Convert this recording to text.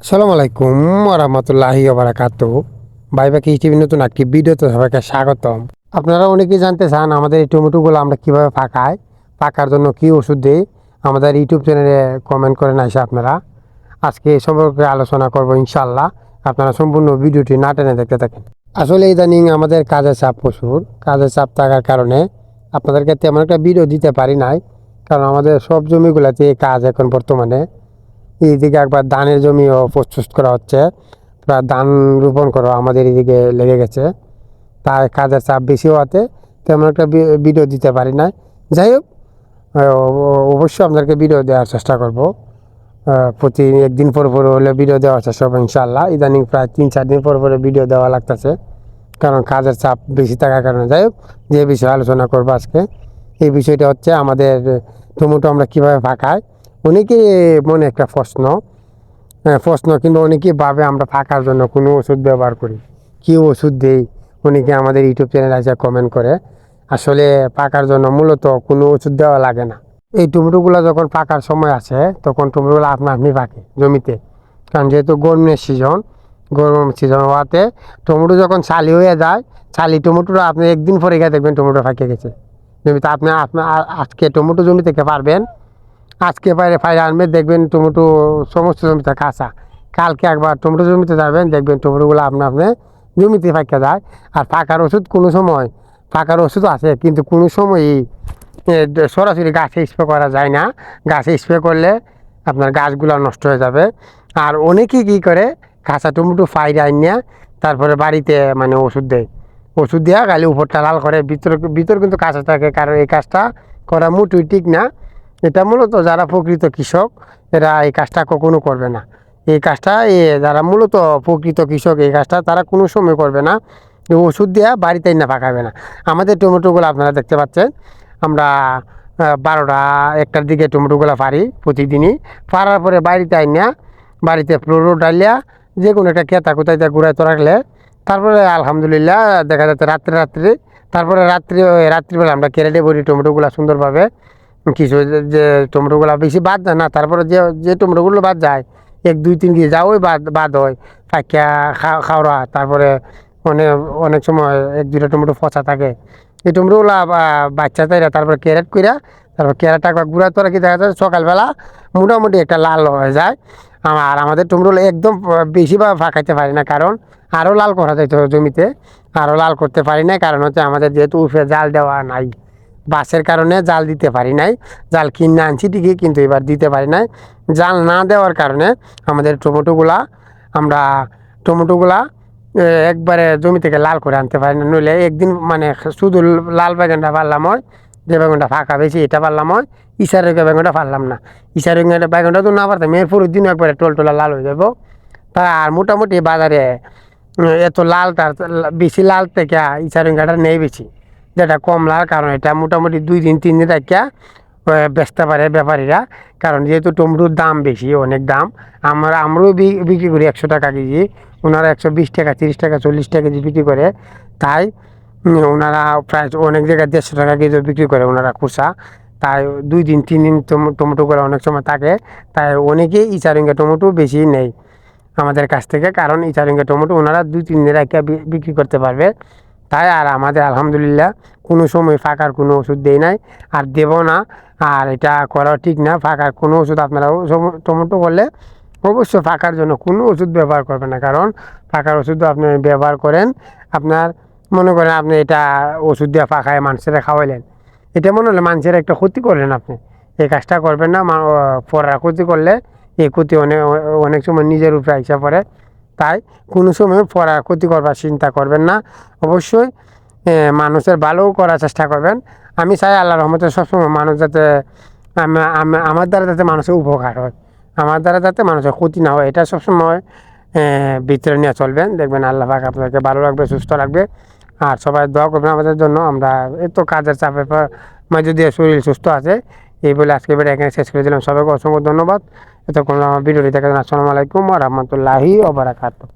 আসসালামু আলাইকুম ওরহমতুল্লাহি ওবারাকাতুহু। ভাই বাকি টিভি নতুন একটি ভিডিওতে সবাইকে স্বাগতম। আপনারা অনেকেই জানতে চান আমাদের এই টমেটোগুলো আমরা কীভাবে পাকাই, পাকার জন্য কী ওষুধ দিই। আমাদের ইউটিউব চ্যানেলে কমেন্ট করেন আসে আপনারা। আজকে এই সম্পর্কে আলোচনা করব ইনশাল্লাহ। আপনারা সম্পূর্ণ ভিডিওটি না টেনে দেখতে থাকেন। আসলে ইদানিং আমাদের কাজের চাপ প্রচুর, কাজের চাপ থাকার কারণে আপনাদেরকে তেমন একটা ভিডিও দিতে পারি নাই, কারণ আমাদের সব জমিগুলোতে কাজ এখন বর্তমানে। এইদিকে একবার ধানের জমিও প্রস্তুত করা হচ্ছে, প্রায় ধান রোপণ করা আমাদের এদিকে লেগে গেছে। তাই কাজের চাপ বেশি হওয়াতে তেমন একটা ভিডিও দিতে পারি না। যাই হোক, অবশ্যই আপনাদেরকে ভিডিও দেওয়ার চেষ্টা করব। প্রতি একদিন পর হলে ভিডিও দেওয়ার চেষ্টা করবো ইনশাল্লাহ। ইদানিং প্রায় 3-4 দিন পর ভিডিও দেওয়া লাগতেছে, কারণ কাজের চাপ বেশি থাকার কারণে। যাই হোক, যে বিষয়ে আলোচনা করবো আজকে, এই বিষয়টা হচ্ছে আমাদের টমেটো আমরা কীভাবে পাকাই। অনেকেই মনে একটা প্রশ্ন কিন্তু অনেকেই ভাবে আমরা পাকার জন্য কোনো ওষুধ ব্যবহার করি, কী ওষুধ দেই। অনেকে আমাদের ইউটিউব চ্যানেলে এসে কমেন্ট করে। আসলে পাকার জন্য মূলত কোনো ওষুধ দেওয়া লাগে না। এই টমেটোগুলো যখন পাকার সময় আসে তখন টমেটোগুলো আপনি পাকে জমিতে, কারণ যেহেতু গরমের সিজন হওয়াতে টমেটো যখন চালি হয়ে যায়, চালি টমেটোটা আপনি একদিন পরে গিয়ে দেখবেন টমেটো পাকে গেছে জমিতে। আপনার আজকে টমেটো জমি থেকে পারবেন, আজকে ফাইরে আনবেন, দেখবেন টমেটো সমস্ত জমিতে কাঁচা। কালকে একবার টমেটো জমিতে যাবেন, দেখবেন টমেটোগুলো আপনি জমিতে ফাঁকা যায়। আর পাকার ওষুধ কোনো সময়, পাকার ওষুধ আছে কিন্তু কোনো সময়ই সরাসরি গাছে স্প্রে করা যায় না। গাছে স্প্রে করলে আপনার গাছগুলো নষ্ট হয়ে যাবে। আর অনেকেই কী করে, কাঁচা টমেটো ফাইরে আনিয়া তারপরে বাড়িতে মানে ওষুধ দেয়। ওষুধ দেওয়া খালি উপরটা লাল করে, ভিতর কিন্তু কাঁচা থাকে। কারণ এই কাজটা করা মোটেই ঠিক না। এটা মূলত যারা প্রকৃত কৃষক এরা এই কাজটা কখনো করবে না। এই কাজটা যারা মূলত প্রকৃত কৃষক এই কাজটা তারা কোনো সময় করবে না। ওষুধ দেওয়া বাড়িতে না পাকাবে না। আমাদের টমেটোগুলো আপনারা দেখতে পাচ্ছেন, আমরা 12টা-1টার দিকে টমেটোগুলো পারি প্রতিদিনই। পারার পরে বাড়িতে আইনা বাড়িতে ফ্লোরো ডালিয়া যে কোনো একটা কেতা কোথায় ঘুরাইতে রাখলে তারপরে আলহামদুলিল্লাহ দেখা যাচ্ছে রাত্রে তারপরে রাত্রিবেলা আমরা কেরেটে ভরি টমেটোগুলো সুন্দরভাবে। কিছু যে টমেটোগুলো বেশি বাদ যায় না, তারপরে যে টমেটোগুলো বাদ যায় 1-2-3 কেজি যা ওই বাদ হয় পাকিয়া খাওয়া। তারপরে অনেক সময় 1-2টা টমেটো পচা থাকে। এই টমেটোগুলো বাচ্চা তাইরা তারপরে ক্যারেট কইরা, তারপর ক্যারেটটা গুঁড়া তোরা কি দেখা যায় সকালবেলা মোটামুটি একটা লাল হয়ে যায়। আর আমাদের টমেটোগুলো একদম বেশি বা ফাঁকাইতে পারি না, কারণ আরও লাল করা যাইতে জমিতে, আরও লাল করতে পারি না। কারণ হচ্ছে আমাদের যেহেতু উফে জাল দেওয়া নাই, বাসের কারণে জাল দিতে পারি নাই। জাল কিনে আনছি ঠিকই, কিন্তু এবার দিতে পারি নাই। জাল না দেওয়ার কারণে আমাদের টমেটোগুলা একবারে জমি থেকে লাল করে আনতে পারি না। নইলে একদিন মানে শুধু লাল বেগুনটা পারলাম হয়, যে বেগুনটা ফাঁকা বেশি এটা পারলাম হয়, ইশার বেগুনটা পারলাম না। ইশার বেগুনটা তো না পারতাম, এরপরের দিন একবারে টোলা লাল হয়ে যাব। তা আর মোটামুটি বাজারে এত লালটা বেশি লাল থেকে ইশার নেই বেশি, যেটা কম লাল। কারণ এটা মোটামুটি 2-3 দিন রাখিয়া বেচতে পারে ব্যাপারীরা। কারণ যেহেতু টমেটোর দাম বেশি, অনেক দাম। আমরাও বিক্রি করি 100 টাকা কেজি, ওনারা 120 টাকা, 30 টাকা, 40 টাকা কেজি বিক্রি করে। তাই ওনারা প্রায় অনেক জায়গায় 150 টাকা কেজি বিক্রি করে ওনারা খুচা। তাই 2-3 দিন টমেটো করে অনেক সময় থাকে। তাই অনেকেই ইচারিঙ্গা টমেটো বেশি নেই আমাদের কাছ থেকে, কারণ ইচারিঙ্গা টমেটো ওনারা 2-3 দিন রাখিয়া বিক্রি করতে পারবে। তাই আর আমাদের আলহামদুলিল্লাহ কোনো সময় ফাঁকার কোনো ওষুধ দেই নাই, আর দেব না। আর এটা করা ঠিক না। ফাঁকার কোনো ওষুধ আপনারাও টমেটো করলে অবশ্যই ফাঁকার জন্য কোনো ওষুধ ব্যবহার করবেন না। কারণ ফাঁকার ওষুধ আপনি ব্যবহার করেন, আপনার মনে করেন আপনি এটা ওষুধ দিয়ে ফাঁকায় মানুষেরা খাওয়াইলেন, এটা মনে হলে মানুষের একটা ক্ষতি করলেন। আপনি এই কাজটা করবেন না। পড়ার ক্ষতি করলে এই ক্ষতি অনেক সময় নিজের উপরে আইসা পড়ে। তাই কোনো সময় পড়ার ক্ষতি করবার চিন্তা করবেন না। অবশ্যই মানুষের ভালোও করার চেষ্টা করবেন। আমি চাই আল্লাহর রহমতে সবসময় মানুষ যাতে আমার দ্বারা যাতে মানুষের উপকার হয়, আমার দ্বারা যাতে মানুষের ক্ষতি না হয়, এটা সবসময় ভিতরে নিয়ে চলবেন। দেখবেন আল্লাহ পাক আপনাকে ভালো রাখবে, সুস্থ রাখবে। আর সবাই দোয়া করবেন আমাদের জন্য। আমরা এত কাজের চাপের পর মাঝে দিয়ে শরীর সুস্থ আছে এই বলে আজকে ভিডিও এখানে শেষ করে দিলাম। সবাইকে অসংখ্য ধন্যবাদ এতক্ষণ আমার ভিডিওটি দেখার জন্য। আসসালামু আলাইকুম ওয়া রাহমাতুল্লাহি ওয়া বারাকাতুহু।